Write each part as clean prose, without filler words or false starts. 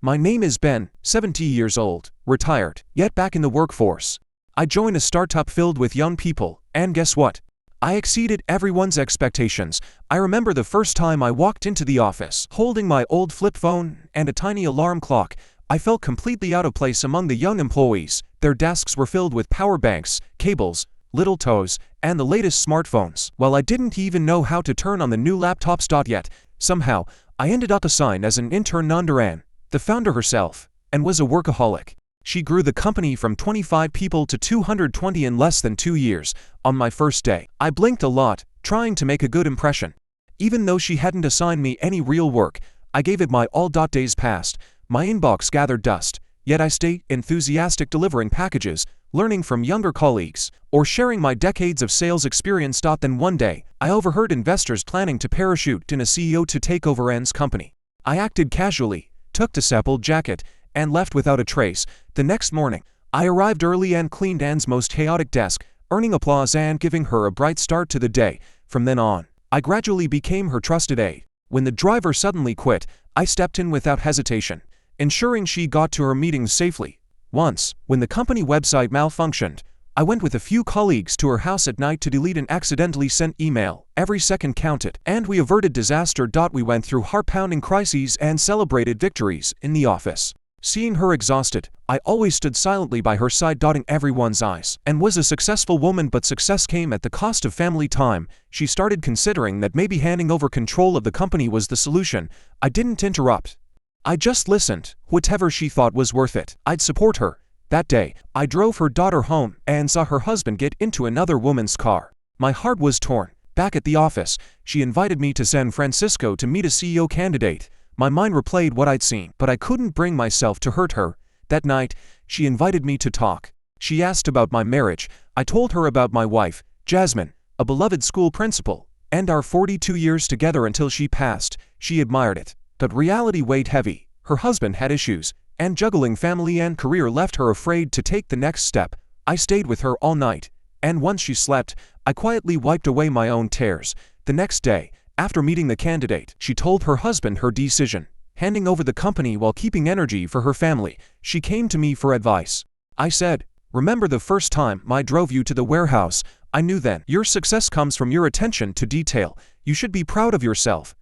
My name is Ben, 70 years old, retired, yet back in the workforce. I joined a startup filled with young people, and guess what? I exceeded everyone's expectations. I remember the first time I walked into the office, holding my old flip phone and a tiny alarm clock. I felt completely out of place among the young employees. Their desks were filled with power banks, cables, little toes, and the latest smartphones. While I didn't even know how to turn on the new laptops. Yet, somehow, I ended up assigned as an intern under Anne, the founder herself, and was a workaholic. She grew the company from 25 people to 220 in less than 2 years. On my first day, I blinked a lot, trying to make a good impression. Even though she hadn't assigned me any real work, I gave it my all. Days passed, my inbox gathered dust, yet I stayed enthusiastic, delivering packages, learning from younger colleagues, or sharing my decades of sales experience. Then one day, I overheard investors planning to parachute in a CEO to take over Anne's company. I acted casually, took the sample jacket, and left without a trace. The next morning, I arrived early and cleaned Anne's most chaotic desk, earning applause and giving her a bright start to the day. From then on, I gradually became her trusted aide. When the driver suddenly quit, I stepped in without hesitation, ensuring she got to her meetings safely. Once, when the company website malfunctioned, I went with a few colleagues to her house at night to delete an accidentally sent email. Every second counted, and we averted disaster. We went through heart-pounding crises and celebrated victories in the office. Seeing her exhausted, I always stood silently by her side, dotting everyone's eyes, and was a successful woman. But success came at the cost of family time. She started considering that maybe handing over control of the company was the solution. I didn't interrupt. I just listened. Whatever she thought was worth it, I'd support her. That day, I drove her daughter home and saw her husband get into another woman's car. My heart was torn. Back at the office, she invited me to San Francisco to meet a CEO candidate. My mind replayed what I'd seen, but I couldn't bring myself to hurt her. That night, she invited me to talk. She asked about my marriage. I told her about my wife, Jasmine, a beloved school principal, and our 42 years together until she passed. She admired it, but reality weighed heavy. Her husband had issues, and juggling family and career left her afraid to take the next step. I stayed with her all night, and once she slept, I quietly wiped away my own tears. The next day, after meeting the candidate, she told her husband her decision, handing over the company while keeping energy for her family. She came to me for advice. I said, "Remember the first time I drove you to the warehouse? I knew then. Your success comes from your attention to detail. You should be proud of yourself.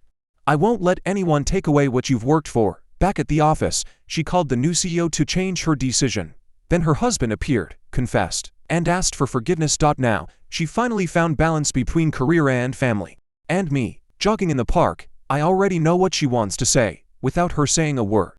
I won't let anyone take away what you've worked for." Back at the office, she called the new CEO to change her decision. Then her husband appeared, confessed, and asked for forgiveness. Now, she finally found balance between career and family. And me, jogging in the park, I already know what she wants to say, without her saying a word.